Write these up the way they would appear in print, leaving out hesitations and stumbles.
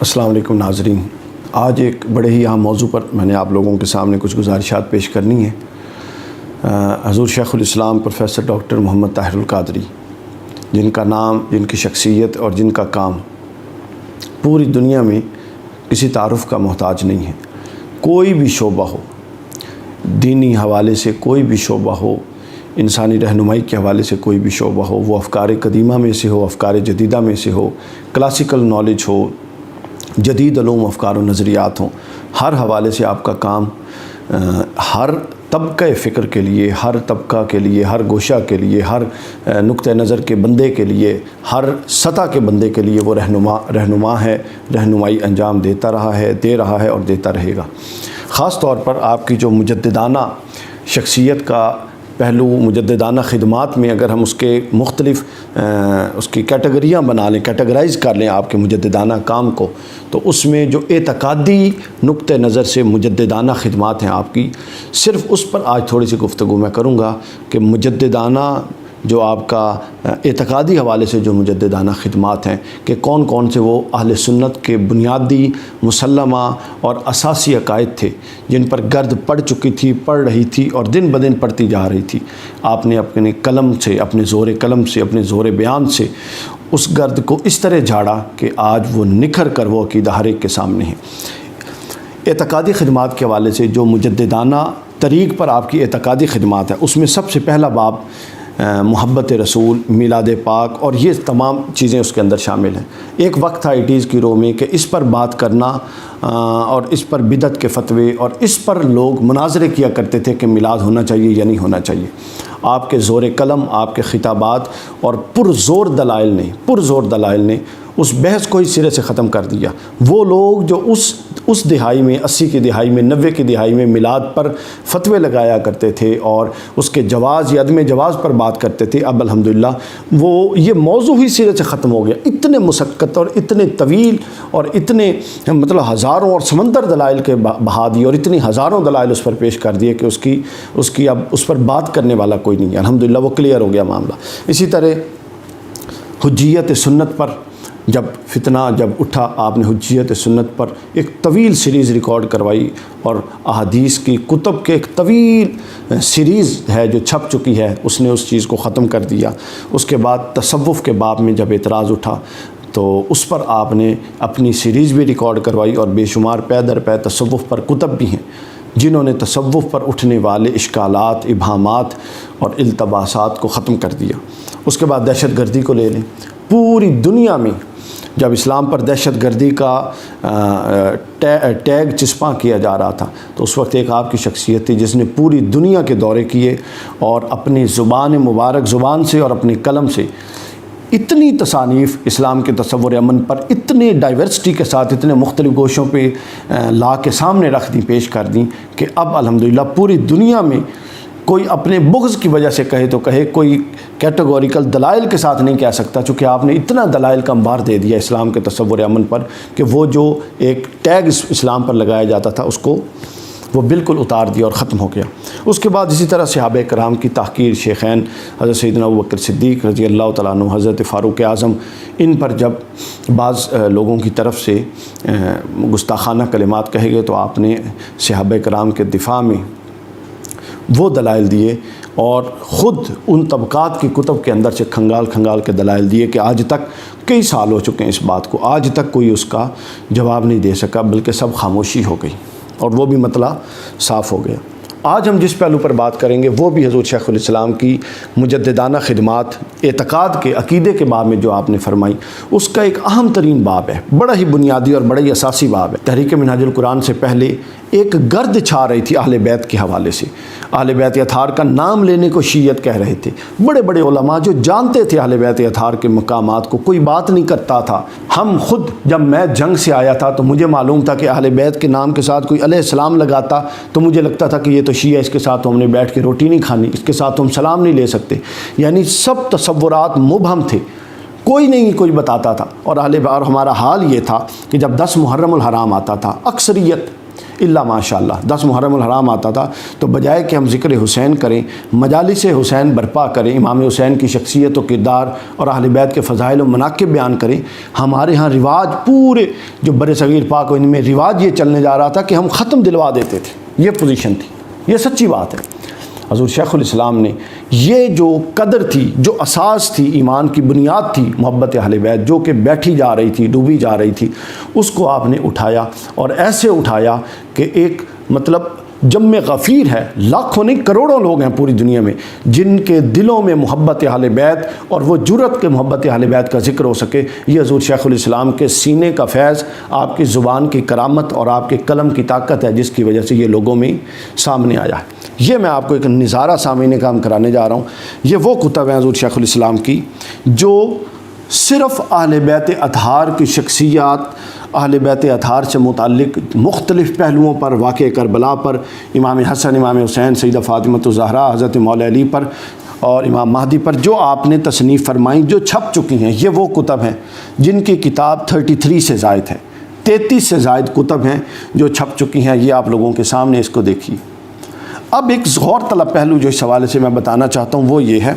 السلام علیکم ناظرین، آج ایک بڑے ہی اہم موضوع پر میں نے آپ لوگوں کے سامنے کچھ گزارشات پیش کرنی ہیں۔ حضور شیخ الاسلام پروفیسر ڈاکٹر محمد طاہر القادری، جن کا نام، جن کی شخصیت اور جن کا کام پوری دنیا میں کسی تعارف کا محتاج نہیں ہے۔ کوئی بھی شعبہ ہو، دینی حوالے سے کوئی بھی شعبہ ہو، انسانی رہنمائی کے حوالے سے کوئی بھی شعبہ ہو، وہ افکار قدیمہ میں سے ہو، افکار جدیدہ میں سے ہو، کلاسیکل نالج ہو، جدید علوم، افکار و نظریات ہوں، ہر حوالے سے آپ کا کام ہر طبقہ فکر کے لیے، ہر طبقہ کے لیے، ہر گوشہ کے لیے، ہر نقطہ نظر کے بندے کے لیے، ہر سطح کے بندے کے لیے وہ رہنما ہے، رہنمائی انجام دیتا رہا ہے، دے رہا ہے اور دیتا رہے گا۔ خاص طور پر آپ کی جو مجددانہ شخصیت کا پہلو، مجددانہ خدمات میں اگر ہم اس کے مختلف اس کی کیٹیگریاں بنا لیں، کیٹیگرائز کر لیں آپ کے مجددانہ کام کو، تو اس میں جو اعتقادی نقطہ نظر سے مجددانہ خدمات ہیں آپ کی، صرف اس پر آج تھوڑی سی گفتگو میں کروں گا کہ مجددانہ جو آپ کا اعتقادی حوالے سے جو مجددانہ خدمات ہیں کہ کون کون سے وہ اہل سنت کے بنیادی مسلمہ اور اساسی عقائد تھے جن پر گرد پڑ چکی تھی، پڑ رہی تھی اور دن بدن پڑتی جا رہی تھی۔ آپ نے اپنے قلم سے، اپنے زور قلم سے، اپنے زور بیان سے اس گرد کو اس طرح جھاڑا کہ آج وہ نکھر کر وہ عقیدہ ہر ایک کے سامنے ہے۔ اعتقادی خدمات کے حوالے سے جو مجددانہ طریق پر آپ کی اعتقادی خدمات ہیں، اس میں سب سے پہلا باب محبت رسول، میلاد پاک اور یہ تمام چیزیں اس کے اندر شامل ہیں۔ ایک وقت تھا 80s کی رو میں کہ اس پر بات کرنا اور اس پر بدعت کے فتوے اور اس پر لوگ مناظرے کیا کرتے تھے کہ میلاد ہونا چاہیے یا نہیں ہونا چاہیے۔ آپ کے زور قلم، آپ کے خطابات اور پرزور دلائل نے اس بحث کو ہی سرے سے ختم کر دیا۔ وہ لوگ جو اس دہائی میں، 80 کی دہائی میں، 90 کی دہائی میں میلاد پر فتوے لگایا کرتے تھے اور اس کے جواز یا عدم جواز پر بات کرتے تھے، اب الحمدللہ وہ یہ موضوع ہی سرے سے ختم ہو گیا۔ اتنے مسقط اور اتنے طویل اور اتنے ہزاروں اور سمندر دلائل کے بہا دیے اور اتنی ہزاروں دلائل اس پر پیش کر دیے کہ اس کی اب اس پر بات کرنے والا کوئی نہیں ہے۔ الحمدللہ وہ کلیئر ہو گیا معاملہ۔ اسی طرح حجیت سنت پر جب اٹھا، آپ نے حجیت سنت پر ایک طویل سیریز ریکارڈ کروائی اور احادیث کی کتب کے ایک طویل سیریز ہے جو چھپ چکی ہے، اس نے اس چیز کو ختم کر دیا۔ اس کے بعد تصوف کے باب میں جب اعتراض اٹھا تو اس پر آپ نے اپنی سیریز بھی ریکارڈ کروائی اور بے شمار پے در پے تصوف پر کتب بھی ہیں جنہوں نے تصوف پر اٹھنے والے اشکالات، ابہامات اور التباسات کو ختم کر دیا۔ اس کے بعد دہشت گردی کو لے لیں۔ پوری دنیا میں جب اسلام پر دہشت گردی کا ٹیگ چسپاں کیا جا رہا تھا تو اس وقت ایک آپ کی شخصیت تھی جس نے پوری دنیا کے دورے کیے اور اپنی مبارک زبان سے اور اپنے قلم سے اتنی تصانیف اسلام کے تصور امن پر اتنے ڈائیورسٹی کے ساتھ اتنے مختلف گوشوں پہ لا کے سامنے رکھ دیں، پیش کر دیں کہ اب الحمدللہ پوری دنیا میں کوئی اپنے بغض کی وجہ سے کہے تو کہے، کوئی کیٹیگوریکل دلائل کے ساتھ نہیں کہہ سکتا، چونکہ آپ نے اتنا دلائل کا انبار دے دیا اسلام کے تصور امن پر کہ وہ جو ایک ٹیگ اسلام پر لگایا جاتا تھا اس کو وہ بالکل اتار دیا اور ختم ہو گیا۔ اس کے بعد اسی طرح صحابہ کرام کی تحقیر، شیخین حضرت سیدنا ابوبکر صدیق رضی اللہ تعالیٰ عنہ، حضرت فاروق اعظم، ان پر جب بعض لوگوں کی طرف سے گستاخانہ کلمات کہے گئے تو آپ نے صحابہ کرام کے دفاع میں وہ دلائل دیے اور خود ان طبقات کی کتب کے اندر سے کھنگال کے دلائل دیے کہ آج تک کئی سال ہو چکے ہیں اس بات کو، آج تک کوئی اس کا جواب نہیں دے سکا، بلکہ سب خاموشی ہو گئی اور وہ بھی مسئلہ صاف ہو گیا۔ آج ہم جس پہلو پر بات کریں گے وہ بھی حضور شیخ الاسلام کی مجددانہ خدمات، اعتقاد کے، عقیدے کے باب میں جو آپ نے فرمائی، اس کا ایک اہم ترین باب ہے، بڑا ہی بنیادی اور بڑا ہی اساسی باب ہے۔ تحریک منہاج القرآن سے پہلے ایک گرد چھا رہی تھی اہل بیت کے حوالے سے۔ اہل بیت اطہار کا نام لینے کو شیعت کہہ رہے تھے۔ بڑے بڑے علماء جو جانتے تھے اہل بیت اطہار کے مقامات کو، کوئی بات نہیں کرتا تھا۔ ہم خود جب میں جنگ سے آیا تھا تو مجھے معلوم تھا کہ اہل بیت کے نام کے ساتھ کوئی علیہ السلام لگاتا تو مجھے لگتا تھا کہ یہ تو شیعہ، اس کے ساتھ تو ہم نے بیٹھ کے روٹی نہیں کھانی، اس کے ساتھ تو ہم سلام نہیں لے سکتے۔ یعنی سب تصورات مبہم تھے، کوئی بتاتا تھا۔ اور ہمارا حال یہ تھا کہ جب 10 محرم الحرام آتا تھا، اکثریت الا ماشاء اللہ 10 محرم الحرام آتا تھا تو بجائے کہ ہم ذکر حسین کریں، مجالس حسین برپا کریں، امام حسین کی شخصیت و کردار اور اہل بیت کے فضائل و مناقب بیان کریں، ہمارے ہاں رواج پورے جو بر صغیر پاک و ان میں رواج یہ چلنے جا رہا تھا کہ ہم ختم دلوا دیتے تھے۔ یہ پوزیشن تھی، یہ سچی بات ہے۔ حضور شیخ الاسلام نے یہ جو قدر تھی، جو اساس تھی، ایمان کی بنیاد تھی محبت اہل بیت، جو کہ بیٹھی جا رہی تھی، ڈوبی جا رہی تھی، اس کو آپ نے اٹھایا اور ایسے اٹھایا کہ ایک مطلب جم غفیر ہے، لاکھوں نہیں کروڑوں لوگ ہیں پوری دنیا میں جن کے دلوں میں محبت اہل بیت اور وہ جرت کے محبت اہل بیت کا ذکر ہو سکے۔ یہ حضور شیخ الاسلام کے سینے کا فیض، آپ کی زبان کی کرامت اور آپ کے قلم کی طاقت ہے، جس کی وجہ سے یہ لوگوں میں سامنے آیا ہے۔ یہ میں آپ کو ایک نظارہ سامنے کام کرانے جا رہا ہوں۔ یہ وہ کتب ہیں حضور شیخ الاسلام کی جو صرف اہل بیت اطہار کی شخصیات، اہل بیت اطہار سے متعلق مختلف پہلوؤں پر، واقع کربلا پر، امام حسن، امام حسین، سیدہ فاطمہ الزہرا، حضرت مولا علی پر اور امام مہدی پر جو آپ نے تصنیف فرمائیں، جو چھپ چکی ہیں، یہ وہ کتب ہیں جن کی کتاب 33 سے زائد ہے، 33 سے زائد کتب ہیں جو چھپ چکی ہیں۔ یہ آپ لوگوں کے سامنے اس کو دیکھیے۔ اب ایک غور طلب پہلو جو اس حوالے سے میں بتانا چاہتا ہوں وہ یہ ہے،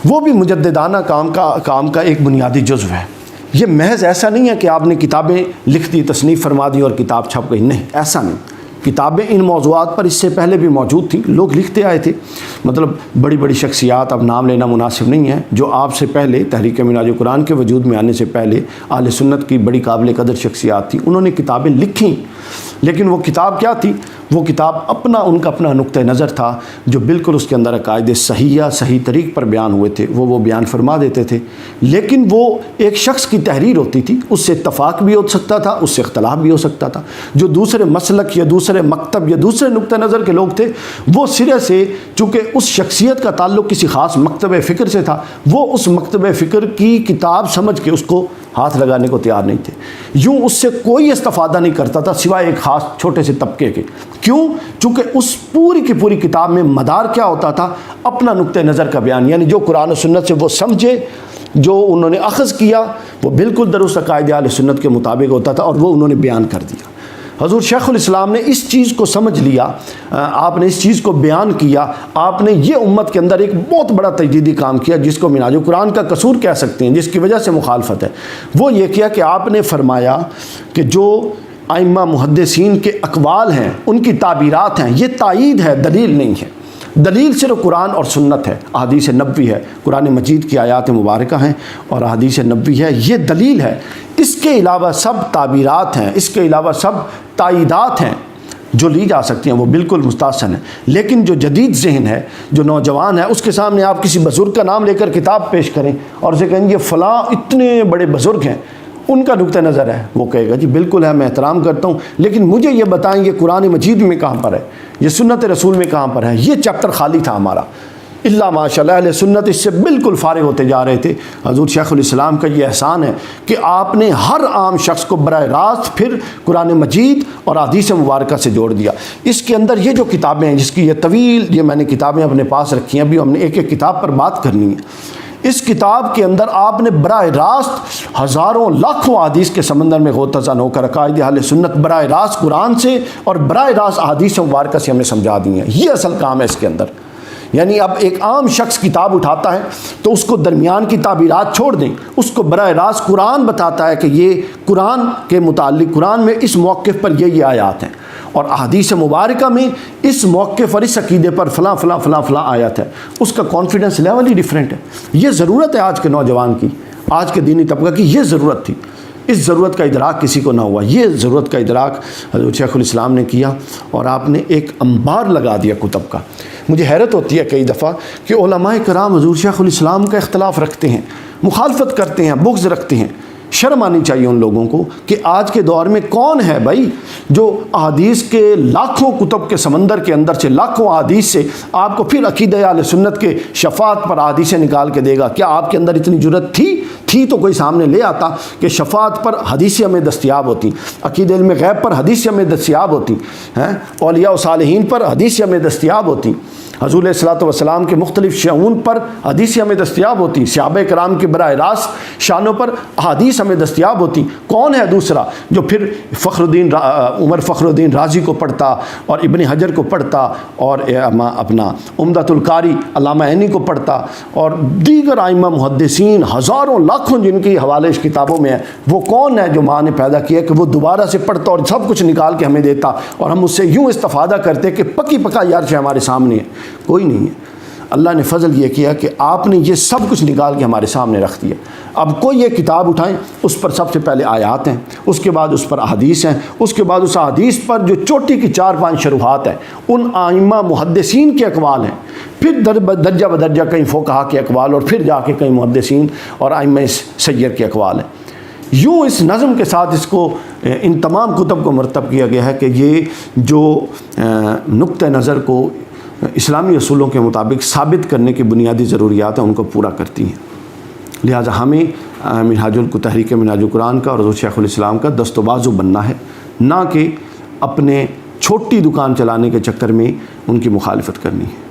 وہ بھی مجددانہ کام کا ایک بنیادی جزو ہے۔ یہ محض ایسا نہیں ہے کہ آپ نے کتابیں لکھ دی، تصنیف فرما دی اور کتاب چھپ گئی، نہیں، ایسا نہیں۔ کتابیں ان موضوعات پر اس سے پہلے بھی موجود تھیں، لوگ لکھتے آئے تھے، مطلب بڑی بڑی شخصیات، اب نام لینا مناسب نہیں ہے، جو آپ سے پہلے تحریک معراج قرآن کے وجود میں آنے سے پہلے اہل سنت کی بڑی قابل قدر شخصیات تھیں، انہوں نے کتابیں لکھیں، لیکن وہ کتاب کیا تھی؟ وہ کتاب ان کا اپنا نقطہ نظر تھا جو بالکل اس کے اندر عقائد صحیح طریق پر بیان ہوئے تھے، وہ بیان فرما دیتے تھے، لیکن وہ ایک شخص کی تحریر ہوتی تھی، اس سے اتفاق بھی ہو سکتا تھا، اس سے اختلاف بھی ہو سکتا تھا۔ جو دوسرے مسلک یا دوسرے مکتب یا دوسرے نقطہ نظر کے لوگ تھے، وہ سرے سے چونکہ اس شخصیت کا تعلق کسی خاص مکتب فکر سے تھا، وہ اس مکتب فکر کی کتاب سمجھ کے اس کو ہاتھ لگانے کو تیار نہیں تھے، یوں اس سے کوئی استفادہ نہیں کرتا تھا سوائے ایک خاص چھوٹے سے طبقے کے۔ کیوں؟ چونکہ اس پوری کی پوری کتاب میں مدار کیا ہوتا تھا؟ اپنا نقطہ نظر کا بیان، یعنی جو قرآن و سنت سے وہ سمجھے، جو انہوں نے اخذ کیا، وہ بالکل درست عقائد اہل سنت کے مطابق ہوتا تھا اور وہ انہوں نے بیان کر دیا۔ حضور شیخ الاسلام نے اس چیز کو سمجھ لیا، آپ نے اس چیز کو بیان کیا، آپ نے یہ امت کے اندر ایک بہت بڑا تجدیدی کام کیا جس کو معراج قرآن کا قصور کہہ سکتے ہیں، جس کی وجہ سے مخالفت ہے۔ وہ یہ کیا کہ آپ نے فرمایا کہ جو ائمہ محدثین کے اقوال ہیں، ان کی تعبیرات ہیں، یہ تائید ہے، دلیل نہیں ہے۔ دلیل صرف قرآن اور سنت ہے، احادیث نبوی ہے، قرآن مجید کی آیات مبارکہ ہیں اور احادیث نبوی ہے، یہ دلیل ہے۔ اس کے علاوہ سب تعبیرات ہیں، اس کے علاوہ سب تائیدات ہیں جو لی جا سکتی ہیں، وہ بالکل مستحسن ہے۔ لیکن جو جدید ذہن ہے، جو نوجوان ہے، اس کے سامنے آپ کسی بزرگ کا نام لے کر کتاب پیش کریں اور اسے کہیں یہ فلاں اتنے بڑے بزرگ ہیں، ان کا نقطہ نظر ہے، وہ کہے گا جی بالکل ہے، میں احترام کرتا ہوں، لیکن مجھے یہ بتائیں یہ قرآن مجید میں کہاں پر ہے، یہ سنت رسول میں کہاں پر ہے؟ یہ چیپٹر خالی تھا ہمارا۔ اللہ ماشاء اللہ اہل سنت اس سے بالکل فارغ ہوتے جا رہے تھے۔ حضور شیخ الاسلام کا یہ احسان ہے کہ آپ نے ہر عام شخص کو براہ راست پھر قرآن مجید اور احادیث مبارکہ سے جوڑ دیا۔ اس کے اندر یہ جو کتابیں ہیں، جس کی یہ طویل، یہ میں نے کتابیں اپنے پاس رکھی ہیں، ابھی ہم نے ایک ایک کتاب پر بات کرنی ہے۔ اس کتاب کے اندر آپ نے براہ راست ہزاروں لاکھوں احادیث کے سمندر میں غوطہ ہو کر عقائد اہل سنت براہ راست قرآن سے اور براہ راست احادیث مبارکہ سے ہمیں سمجھا دی ہیں۔ یہ اصل کام ہے اس کے اندر۔ یعنی اب ایک عام شخص کتاب اٹھاتا ہے تو اس کو درمیان کی تعبیرات چھوڑ دیں، اس کو براہ راست قرآن بتاتا ہے کہ یہ قرآن کے متعلق، قرآن میں اس موقف پر یہ آیات ہیں، اور احادیث مبارکہ میں اس موقف اور اس عقیدے پر فلاں فلاں فلاں فلاں آیت ہے۔ اس کا کانفیڈنس لیول ہی ڈیفرنٹ ہے۔ یہ ضرورت ہے آج کے نوجوان کی، آج کے دینی طبقہ کی، یہ ضرورت تھی۔ اس ضرورت کا ادراک کسی کو نہ ہوا، یہ ضرورت کا ادراک حضرت شیخ الاسلام نے کیا اور آپ نے ایک انبار لگا دیا کتب کا۔ مجھے حیرت ہوتی ہے کئی دفعہ کہ علماء کرام حضور شیخ الاسلام کا اختلاف رکھتے ہیں، مخالفت کرتے ہیں، بغض رکھتے ہیں۔ شرم آنی چاہیے ان لوگوں کو کہ آج کے دور میں کون ہے بھائی جو احادیث کے لاکھوں کتب کے سمندر کے اندر سے، لاکھوں احادیث سے آپ کو پھر عقیدہ اہل سنت کے شفاعت پر احادیثیں نکال کے دے گا؟ کیا آپ کے اندر اتنی جرت تھی تو کوئی سامنے لے آتا کہ شفاعت پر حدیثیں ہمیں دستیاب ہوتی، عقیدہ علم غیب پر حدیثیں ہمیں دستیاب ہوتی ہیں، اولیاء و صالحین پر حدیثیں ہمیں دستیاب ہوتی، حضور علیہ الصلوۃ والسلام کے مختلف شعون پر حدیثیں ہمیں دستیاب ہوتی، صحابہ کرام کے براہ راست شانوں پر احادیث ہمیں دستیاب ہوتی۔ کون ہے دوسرا جو پھر عمر فخر الدین رازی کو پڑھتا اور ابن حجر کو پڑھتا اور اپنا عمدۃ القاری علامہ عینی کو پڑھتا اور دیگر ائمہ محدثین ہزاروں لاکھوں جن کی حوالے اس کتابوں میں ہے، وہ کون ہے جو ماں نے پیدا کیا کہ وہ دوبارہ سے پڑھتا اور سب کچھ نکال کے ہمیں دیتا اور ہم اس سے یوں استفادہ کرتے کہ پکی پکا یارش ہمارے سامنے ہے؟ کوئی نہیں ہے۔ اللہ نے فضل یہ کیا کہ آپ نے یہ سب کچھ نکال کے ہمارے سامنے رکھ دیا۔ اب کوئی یہ کتاب اٹھائیں، اس پر سب سے پہلے آیات ہیں، اس کے بعد اس پر احادیث ہیں، اس کے بعد اس احادیث پر جو چوٹی کی 4-5 شروحات ہیں ان ائمہ محدثین کے اقوال ہیں، پھر درجہ بدرجہ کئی فقہا کے اقوال اور پھر جا کے کئی محدثین اور ائمہ سیر کے اقوال ہیں۔ یوں اس نظم کے ساتھ اس کو ان تمام کتب کو مرتب کیا گیا ہے کہ یہ جو نقطہ نظر کو اسلامی اصولوں کے مطابق ثابت کرنے کی بنیادی ضروریات ہیں ان کو پورا کرتی ہیں۔ لہٰذا ہمیں تحریک منہاج القرآن کا اور حضور شیخ الاسلام کا دست و بازو بننا ہے، نہ کہ اپنے چھوٹی دکان چلانے کے چکر میں ان کی مخالفت کرنی ہے۔